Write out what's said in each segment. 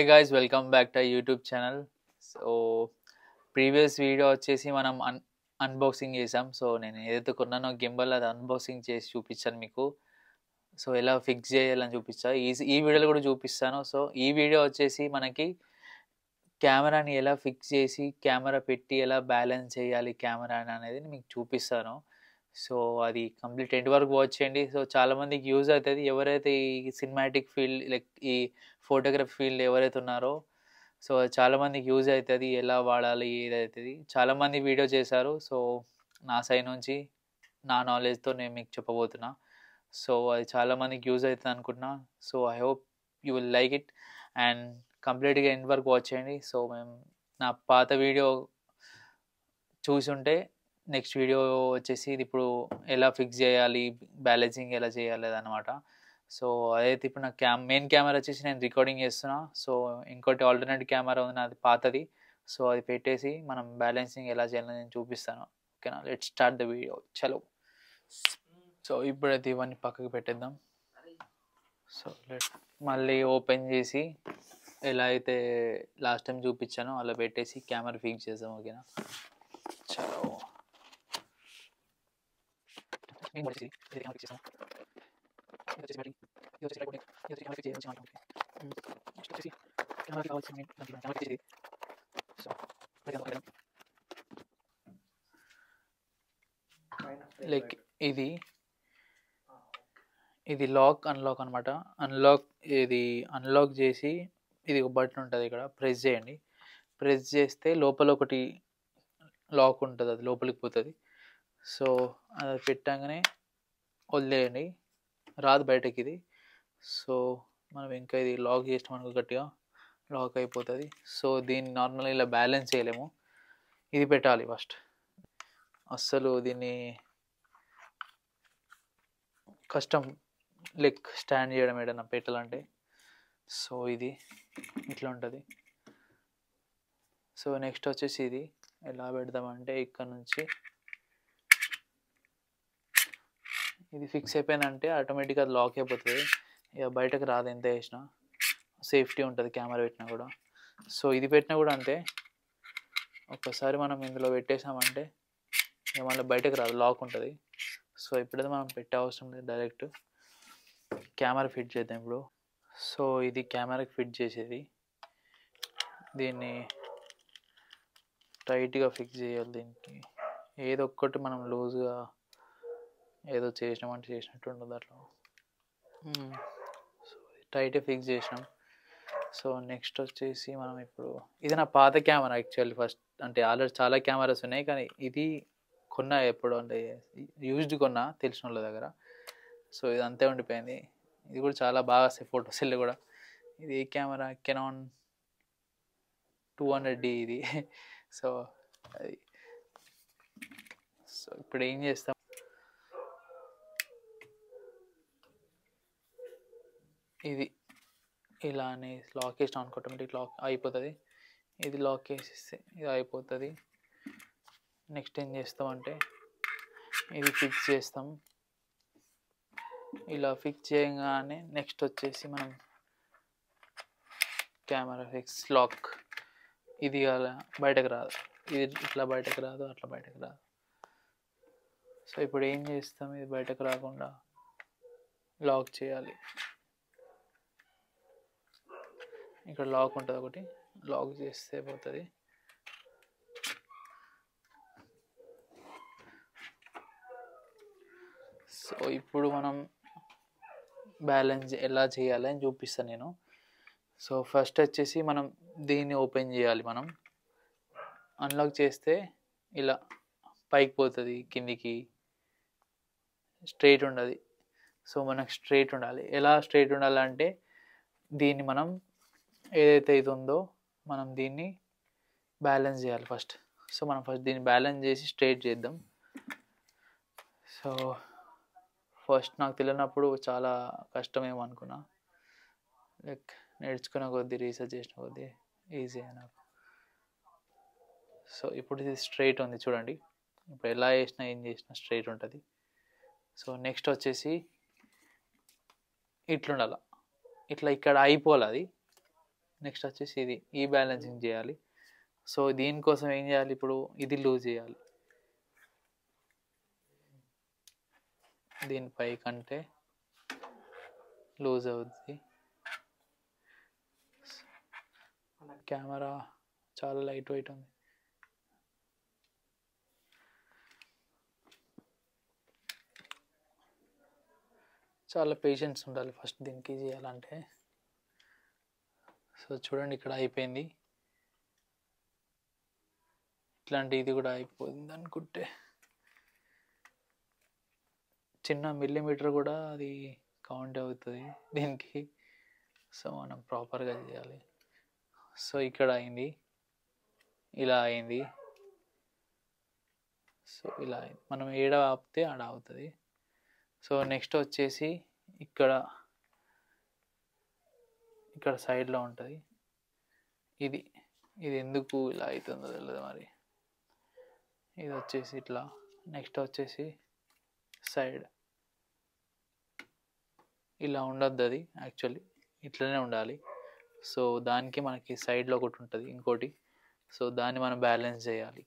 Hi guys, welcome back to our YouTube channel. So previous video వచ్చేసి మనం unboxing చేసాం. So నేను ఏదైతే కొన్నానో గింబల్ అది అన్బాక్సింగ్ చేసి చూపించాను మీకు. సో ఎలా ఫిక్స్ చేయాలని చూపిస్తాను. ఈ వీడియోలో కూడా చూపిస్తాను. సో ఈ వీడియో వచ్చేసి మనకి కెమెరాని ఎలా ఫిక్స్ చేసి కెమెరా పెట్టి ఎలా బ్యాలెన్స్ చేయాలి కెమెరాని అనేది మీకు చూపిస్తాను. సో అది కంప్లీట్ ఎండ్ వరకు వాచ్ చేయండి. సో చాలామందికి యూజ్ అవుతుంది. ఎవరైతే ఈ సినిమాటిక్ ఫీల్డ్ లైక్ ఈ ఫోటోగ్రఫీ ఫీల్డ్ ఎవరైతే ఉన్నారో సో చాలామందికి యూజ్ అవుతుంది. ఎలా వాడాలి ఏదవుతుంది చాలామంది వీడియో చేశారు. సో నా సైడ్ నుంచి నా నాలెడ్జ్తో నేను మీకు చెప్పబోతున్నా. సో అది చాలామందికి యూజ్ అవుతుంది అనుకుంటున్నా. So I hope you will like it and కంప్లీట్గా ఎండ్ వరకు వాచ్ చేయండి. సో మేము నా పాత వీడియో చూసుంటే నెక్స్ట్ వీడియో వచ్చేసి ఇది ఇప్పుడు ఎలా ఫిక్స్ చేయాలి బ్యాలెన్సింగ్ ఎలా చేయాలి అదనమాట. సో అదైతే ఇప్పుడు నా మెయిన్ కెమెరా వచ్చేసి నేను రికార్డింగ్ చేస్తున్నా. సో ఇంకోటి ఆల్టర్నేట్ కెమెరా ఉంది నాది పాతది. సో అది పెట్టేసి మనం బ్యాలెన్సింగ్ ఎలా చేయాలని నేను చూపిస్తాను. ఓకేనా, లెట్స్ స్టార్ట్ ద వీడియో. చలో. సో ఇప్పుడైతే ఇవన్నీ పక్కకి పెట్టేద్దాం. సో మళ్ళీ ఓపెన్ చేసి ఎలా అయితే లాస్ట్ టైం చూపించానో అలా పెట్టేసి కెమెరా ఫిక్స్ చేద్దాం. ఓకేనా, చలో. లైక్ ఇది లాక్ అన్లాక్ అనమాట. అన్లాక్ చేసి ఇది ఒక బటన్ ఉంటుంది, ఇక్కడ ప్రెస్ చేయండి. ప్రెస్ చేస్తే లోపల ఒకటి లాక్ ఉంటుంది, అది లోపలికి పోతుంది. సో అది పెట్టగానే వదిలేయండి, రాదు బయటకి ఇది. సో మనం ఇంకా ఇది లాక్ చేసినాం అనుకో గట్టిగా లాక్ అయిపోతుంది. సో దీన్ని నార్మల్గా ఇలా బ్యాలెన్స్ చేయలేము, ఇది పెట్టాలి ఫస్ట్. అస్సలు దీన్ని కష్టం లెగ్ స్టాండ్ చేయడం ఏదైనా పెట్టాలంటే. సో ఇది ఇట్లా ఉంటుంది. సో నెక్స్ట్ వచ్చేసి ఇది ఎలా పెడదామంటే ఇక్కడ నుంచి ఇది ఫిక్స్ అయిపోయిందంటే ఆటోమేటిక్గా అది లాక్ అయిపోతుంది, ఇక బయటకు రాదు ఎంత వేసినా. సేఫ్టీ ఉంటుంది కెమెరా పెట్టినా కూడా. సో ఇది పెట్టినా కూడా అంతే, ఒక్కసారి మనం ఇందులో పెట్టేసామంటే ఇక మళ్ళీ బయటకు రాదు, లాక్ ఉంటుంది. సో ఇప్పుడైతే మనం పెట్టే అవసరం లేదు, డైరెక్ట్ కెమెరా ఫిట్ చేద్దాం ఇప్పుడు. సో ఇది కెమెరాకి ఫిట్ చేసేది, దీన్ని టైట్గా ఫిక్స్ చేయాలి. దీనికి ఏదో ఒక్కటి మనం లూజ్గా ఏదో చేసినామంటే చేసినట్టు ఉండదు అట్లా. సో టైట్గా ఫిక్స్ చేసినాం. సో నెక్స్ట్ వచ్చేసి మనం ఇప్పుడు ఇది నా పాత కెమెరా యాక్చువల్లీ. ఫస్ట్ అంటే ఆల్రెడీ చాలా కెమెరాస్ ఉన్నాయి, కానీ ఇది కొన్నా ఎప్పుడు అంటే యూజ్డ్ కొన్నా తెలిసిన వాళ్ళ దగ్గర. సో ఇది అంతే ఉండిపోయింది. ఇది కూడా చాలా బాగా వస్తాయి ఫోటోస్ వెళ్ళి కూడా. ఇది ఏ కెమెరా, కెనాన్ 200D ఇది. సో అది సో ఇప్పుడు ఏం చేస్తాం, ఇది ఇలానే లాక్ వేసినాం అనుకో ఆటోమేటిక్ లాక్ అయిపోతుంది. ఇది లాక్ వేసేస్తే ఇది అయిపోతుంది. నెక్స్ట్ ఏం చేస్తామంటే ఇది ఫిక్స్ చేస్తాం. ఇలా ఫిక్స్ చేయగానే నెక్స్ట్ వచ్చేసి మనం కెమెరా ఫిక్స్ లాక్, ఇది అలా బయటకు రాదు, ఇది ఇట్లా బయటకు రాదు, అట్లా బయటకు రాదు. సో ఇప్పుడు ఏం చేస్తాం, ఇది బయటకు రాకుండా లాక్ చేయాలి. ఇక్కడ లాక్ ఉంటుంది ఒకటి, లాక్ చేస్తే పోతుంది. సో ఇప్పుడు మనం బ్యాలెన్స్ ఎలా చేయాలి అని చూపిస్తాను నేను. సో ఫస్ట్ వచ్చేసి మనం దీన్ని ఓపెన్ చేయాలి. మనం అన్లాక్ చేస్తే ఇలా పైకి పోతుంది, కిందికి స్ట్రైట్ ఉండదు. సో మనకు స్ట్రైట్ ఉండాలి. ఎలా స్ట్రైట్ ఉండాలంటే దీన్ని మనం ఏదైతే ఇది ఉందో మనం దీన్ని బ్యాలెన్స్ చేయాలి ఫస్ట్. సో మనం ఫస్ట్ దీన్ని బ్యాలెన్స్ చేసి స్ట్రైట్ చేద్దాం. సో ఫస్ట్ నాకు తెలియనప్పుడు చాలా కష్టమేమో అనుకున్నా, లైక్ నేర్చుకున్న కొద్దీ రీసెర్చ్ చేసిన కొద్దీ ఈజీ నాకు. సో ఇప్పుడు ఇది స్ట్రైట్ ఉంది చూడండి, ఇప్పుడు ఎలా చేసినా ఏం చేసినా స్ట్రైట్ ఉంటుంది. సో నెక్స్ట్ వచ్చేసి ఇట్లుండాలి, ఇట్లా ఇక్కడ అయిపోవాలి అది నెక్స్ట్ వచ్చేసి ఇది ఈ బ్యాలెన్సింగ్ చేయాలి. సో దీనికోసం ఏం చేయాలి, ఇప్పుడు ఇది లూజ్ చేయాలి. దీనిపై కంటే లూజ్ అవుద్ది. కెమెరా చాలా లైట్ వెయిట్ ఉంది. చాలా పేషెన్స్ ఉండాలి ఫస్ట్ దీనికి చేయాలంటే. సో చూడండి ఇక్కడ అయిపోయింది. ఇట్లాంటి ఇది కూడా అయిపోయింది అనుకుంటే, చిన్న మిల్లీమీటర్ కూడా అది కౌంట్ అవుతుంది దీనికి. సో మనం ప్రాపర్గా చేయాలి. సో ఇక్కడ అయింది, ఇలా అయింది. సో ఇలా అయింది. మనం ఏడ ఆపితే ఆడ అవుతుంది. సో నెక్స్ట్ వచ్చేసి ఇక్కడ సైడ్లో ఉంటుంది. ఇది ఎందుకు ఇలా అవుతుందో తెలియదు మరి. ఇది వచ్చేసి ఇట్లా. నెక్స్ట్ వచ్చేసి సైడ్ ఇలా ఉండద్దు, అది యాక్చువల్లీ ఇట్లనే ఉండాలి. సో దానికి మనకి సైడ్లో ఒకటి ఉంటుంది ఇంకోటి. సో దాన్ని మనం బ్యాలెన్స్ చేయాలి.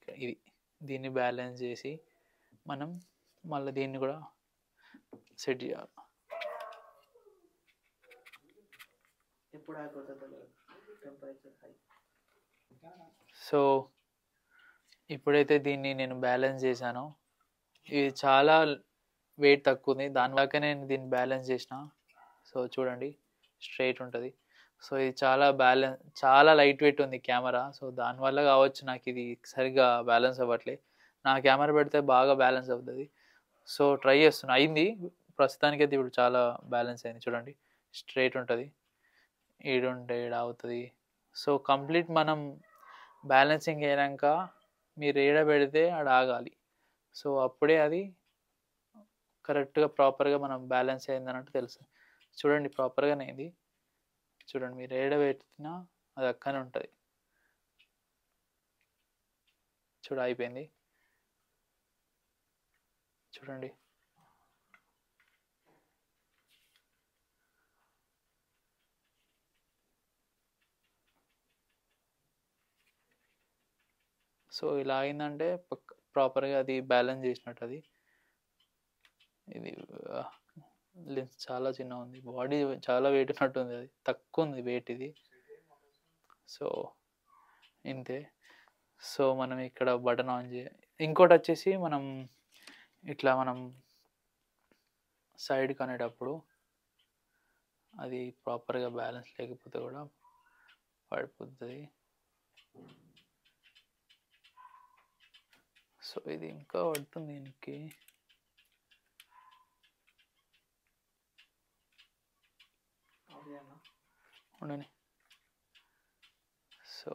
దీన్ని బ్యాలెన్స్ చేసి మనం మళ్ళీ దీన్ని కూడా సెట్ చేయాలి. సో ఇప్పుడైతే దీన్ని నేను బ్యాలెన్స్ చేశానో, ఇది చాలా వెయిట్ తక్కువ ఉంది, దానివల్ల నేను దీన్ని బ్యాలెన్స్ చేసిన. సో చూడండి స్ట్రైట్ ఉంటుంది. సో ఇది చాలా లైట్ వెయిట్ ఉంది కెమెరా. సో దానివల్ల కావచ్చు నాకు ఇది సరిగ్గా బ్యాలెన్స్ అవ్వట్లేదు. నా కెమెరా పెడితే బాగా బ్యాలెన్స్ అవుతుంది. సో ట్రై చేస్తున్నా, అయింది ప్రస్తుతానికైతే. ఇప్పుడు చాలా బ్యాలెన్స్ అయింది. చూడండి స్ట్రైట్ ఉంటుంది, ఈడుంటే ఈడ అవుతుంది. సో కంప్లీట్ మనం బ్యాలెన్సింగ్ అయినాక మీరు ఏడ పెడితే ఆడ ఆగాలి. సో అప్పుడే అది కరెక్ట్గా ప్రాపర్గా మనం బ్యాలెన్స్ అయింది అన్నట్టు తెలుసు. చూడండి ప్రాపర్గానే అయింది. చూడండి మీరు ఏడ పెట్టినా అది అక్కనే ఉంటుంది. అయిపోయింది. చూడండి సో ఇలా అయిందంటే ప్రాపర్గా అది బ్యాలెన్స్ చేసినట్టు. అది ఇది లెన్స్ చాలా చిన్న ఉంది, బాడీ చాలా వెయిట్ ఉన్నట్టు ఉంది, అది తక్కువ ఉంది వెయిట్ ఇది. సో ఇంతే. సో మనం ఇక్కడ బటన్ ఆన్ చేయాలి. ఇంకోటి వచ్చేసి మనం ఇట్లా మనం సైడ్కి అనేటప్పుడు అది ప్రాపర్గా బ్యాలెన్స్ లేకపోతే కూడా పడిపోతుంది. సో ఇది ఇంకా పడుతుంది దీనికి. ఉండని. సో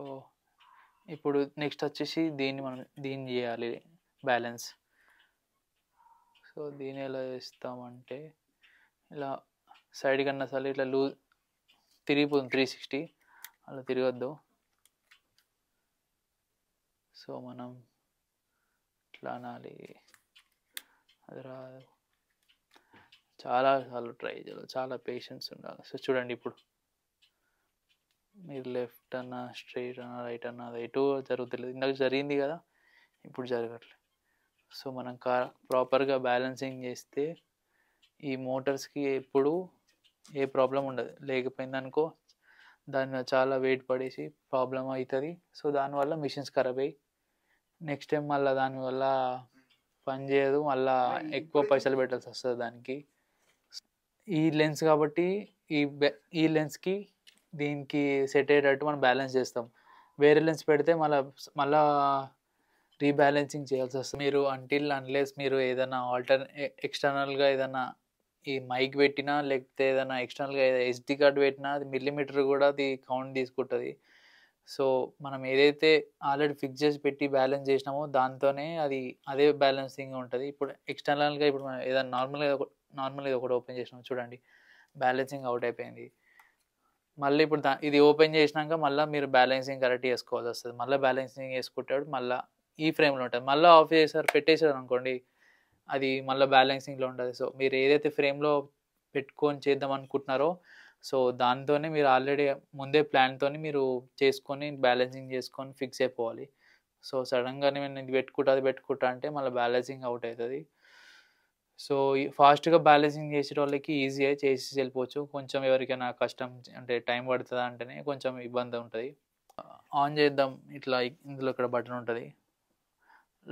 ఇప్పుడు నెక్స్ట్ వచ్చేసి దీన్ని చేయాలి బ్యాలెన్స్. సో దీన్ని ఎలా చేస్తామంటే, ఇలా సైడ్ కన్నా సరే ఇట్లా లూజ్ తిరిగిపోతుంది 360, అలా తిరగద్దు. సో మనం ఇట్లా అనాలి, అది రాదు. చాలాసార్లు ట్రై చేయాలి, చాలా పేషెన్స్ ఉండాలి. సో చూడండి ఇప్పుడు మీరు లెఫ్ట్ అన్నా స్ట్రైట్ అన్నా రైట్ అన్నా అది ఎటు జరుగుతలేదు. ఇందాక జరిగింది కదా, ఇప్పుడు జరగట్లేదు. సో మనం ప్రాపర్గా బ్యాలెన్సింగ్ చేస్తే ఈ మోటార్స్కి ఎప్పుడు ఏ ప్రాబ్లం ఉండదు. లేకపోయిందనుకో దాని మీద చాలా వెయిట్ పడేసి ప్రాబ్లం అవుతుంది. సో దానివల్ల మిషన్స్ ఖరాబ్ అయ్యి నెక్స్ట్ టైం మళ్ళీ దానివల్ల పని చేయదు, మళ్ళీ ఎక్కువ పైసలు పెట్టాల్సి వస్తుంది దానికి. ఈ లెన్స్ కాబట్టి ఈ లెన్స్కి దీనికి సెట్ అయ్యేటట్టు మనం బ్యాలెన్స్ చేస్తాం. వేరే లెన్స్ పెడితే మళ్ళా రీబ్యాలెన్సింగ్ చేయాల్సి వస్తుంది. మీరు అన్లెస్ మీరు ఏదైనా ఎక్స్టర్నల్గా ఏదైనా ఈ మైక్ పెట్టినా, లేకపోతే ఏదైనా ఎక్స్టర్నల్గా SD కార్డ్ పెట్టినా అది మిల్లీమీటర్ కూడా అది కౌంట్ తీసుకుంటుంది. సో మనం ఏదైతే ఆల్రెడీ ఫిక్స్ చేసి పెట్టి బ్యాలెన్స్ చేసినామో దాంతోనే అదే బ్యాలెన్సింగ్ ఉంటుంది. ఇప్పుడు ఎక్స్టర్నల్గా ఇప్పుడు మనం ఏదైనా నార్మల్గా ఒకటి ఓపెన్ చేసినాం, చూడండి బ్యాలెన్సింగ్ అవుట్ అయిపోయింది. మళ్ళీ ఇప్పుడు ఇది ఓపెన్ చేసినాక మళ్ళీ మీరు బ్యాలెన్సింగ్ కరెక్ట్ చేసుకోవాల్సి వస్తుంది. మళ్ళీ బ్యాలెన్సింగ్ చేసుకుంటాడు మళ్ళీ ఈ ఫ్రేమ్లో ఉంటుంది. మళ్ళీ ఆఫ్ చేసారు పెట్టేశారు అనుకోండి, అది మళ్ళీ బ్యాలెన్సింగ్లో ఉంటుంది. సో మీరు ఏదైతే ఫ్రేమ్లో పెట్టుకొని చేద్దాం అనుకుంటున్నారో సో దాంతోనే మీరు ఆల్రెడీ ముందే ప్లాన్‌తోని మీరు చేసుకొని బ్యాలెన్సింగ్ చేసుకొని ఫిక్స్ అయిపోవాలి. సో సడెన్‌గానే నేను ఇది పెట్టుకుంటా, అది పెట్టుకుంటా అంటే మళ్ళీ బ్యాలెన్సింగ్ అవుట్ అయితది. సో ఈ ఫాస్ట్‌గా బ్యాలెన్సింగ్ చేసేటోళ్ళకి ఈజీయే చేసేసి వెళ్ళిపోవచ్చు. కొంచెం ఎవరికైనా కష్టం అంటే టైం పడతదా అంటేనే కొంచెం ఇబ్బంది ఉంటది. ఆన్ చేద్దాం ఇట్లా ఇందులో ఇక్కడ బటన్ ఉంటది.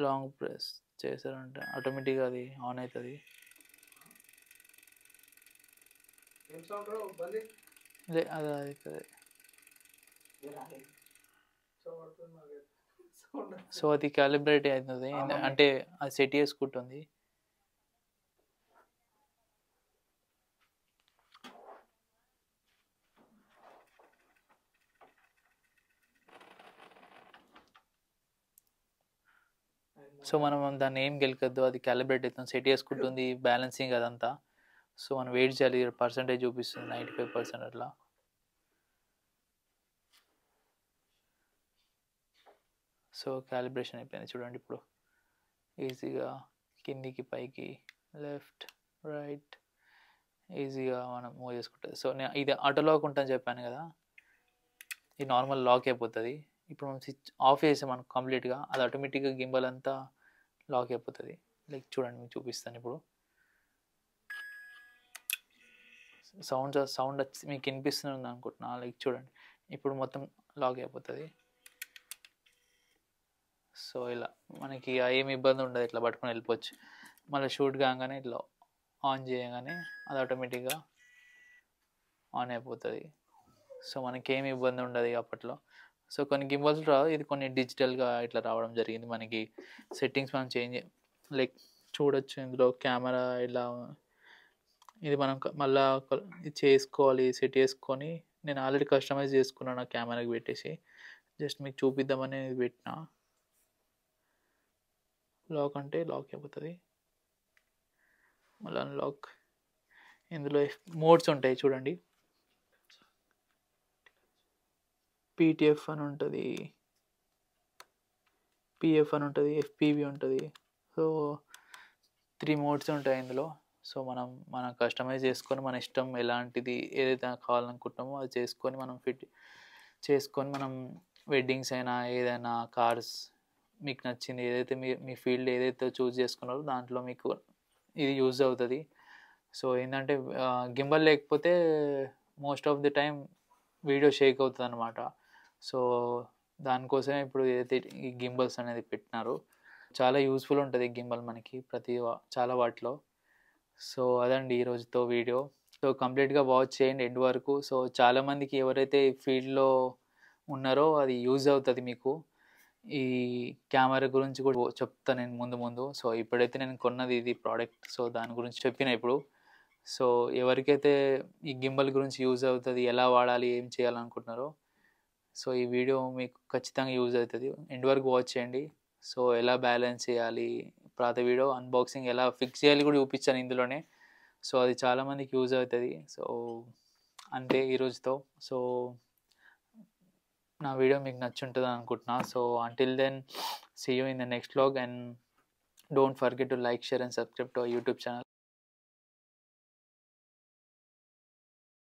లాంగ్ ప్రెస్ చేశారంటే ఆటోమేటిక్‌గా అది ఆన్ అయితది. అది అయితది. సో అది కాలిబ్రేట్ అయితది. అంటే అది సెట్ చేసుకుంటుంది. సో మనం దాన్ని ఏం గెలకద్దు. అది కాలిబ్రేట్ అవుతుంది. సెట్ చేసుకుంటుంది. బ్యాలెన్సింగ్ అదంతా. సో మనం వెయిట్ చేయాలి. పర్సెంటేజ్ చూపిస్తుంది 95% అట్లా. సో కాలిబ్రేషన్ అయిపోయింది చూడండి ఇప్పుడు. ఈజీగా కిందికి పైకి లెఫ్ట్ రైట్ ఈజీగా మనం మూవ్ చేసుకుంటుంది. సో నేను ఇది ఆటో లాక్ ఉంటుందని చెప్పాను కదా, ఇది నార్మల్ లాక్ అయిపోతుంది. ఇప్పుడు మనం స్విచ్ ఆఫ్ చేసామనుకో కంప్లీట్గా అది ఆటోమేటిక్గా గింబల్ అంతా లాక్ అయిపోతుంది. లైక్ చూడండి మీకు చూపిస్తాను ఇప్పుడు. సౌండ్ వచ్చి మీకు వినిపిస్తుంది అనుకుంటున్నా. లైక్ చూడండి ఇప్పుడు మొత్తం లాక్ అయిపోతుంది. సో ఇలా మనకి ఏమి ఇబ్బంది ఉండదు. ఇట్లా పట్టుకొని వెళ్ళిపోవచ్చు. మళ్ళీ షూట్ కాగానే ఇట్లా ఆన్ చేయగానే అది ఆటోమేటిక్గా ఆన్ అయిపోతుంది. సో మనకేమి ఇబ్బంది ఉండదు అప్పట్లో. సో కొన్ని గింబల్స్ రావు, ఇది కొన్ని డిజిటల్గా ఇట్లా రావడం జరిగింది. మనకి సెట్టింగ్స్ మనం చేంజ్ లైక్ చూడొచ్చు ఇందులో కెమెరా ఇలా. ఇది మనం మళ్ళా ఇది చేసుకోవాలి. సెట్ చేసుకొని నేను ఆల్రెడీ కస్టమైజ్ చేసుకున్నాను ఆ కెమెరాకి పెట్టేసి. జస్ట్ మీకు చూపిద్దామని ఇది పెట్టిన. లాక్ అంటే లాక్ అయిపోతుంది. మళ్ళీ అన్లాక్. ఇందులో మోడ్స్ ఉంటాయి చూడండి. పీటీఎఫ్ అని ఉంటుంది, పిఎఫ్ అని ఉంటుంది, ఎఫ్పివి ఉంటుంది. సో 3 మోడ్స్ ఉంటాయి ఇందులో. సో మనం కస్టమైజ్ చేసుకొని మన ఇష్టం ఎలాంటిది ఏదైతే కావాలనుకుంటున్నామో అది చేసుకొని మనం ఫిట్ చేసుకొని మనం వెడ్డింగ్స్ అయినా ఏదైనా కార్స్ మీకు నచ్చింది ఏదైతే మీ ఫీల్డ్ ఏదైతే చూస్ చేసుకున్నారో దాంట్లో మీకు ఇది యూజ్ అవుతుంది. సో ఏంటంటే గింబల్ లేకపోతే most of the time video shake అవుతుంది అనమాట. సో దానికోసమే ఇప్పుడు ఏదైతే ఈ గింబల్స్ అనేది పెట్టినారో చాలా యూస్ఫుల్ ఉంటుంది గింబల్ మనకి చాలా వాటిలో. సో అదండి ఈరోజుతో వీడియో. సో కంప్లీట్గా వాచ్ చేయండి ఎండ్ వరకు. సో చాలామందికి ఎవరైతే ఈ ఫీల్డ్లో ఉన్నారో అది యూజ్ అవుతుంది మీకు. ఈ కెమెరా గురించి కూడా చెప్తాను నేను ముందు. సో ఇప్పుడైతే నేను కొన్నది ఇది ప్రోడక్ట్. సో దాని గురించి చెప్పిన ఇప్పుడు. సో ఎవరికైతే ఈ గింబల్ గురించి యూజ్ అవుతుంది, ఎలా వాడాలి, ఏం చేయాలనుకుంటున్నారో సో ఈ వీడియో మీకు ఖచ్చితంగా యూజ్ అవుతుంది. ఎండ్ వరకు వాచ్ చేయండి. సో ఎలా బ్యాలెన్స్ చేయాలి, పాత వీడియో అన్బాక్సింగ్ ఎలా ఫిక్స్ చేయాలి కూడా చూపించాను ఇందులోనే. సో అది చాలామందికి యూజ్ అవుతుంది. సో అంతే ఈరోజుతో. సో నా వీడియో మీకు నచ్చుంటుంది అనుకుంటున్నా. So until then see you in the next vlog and don't forget to like, share and subscribe to our YouTube channel.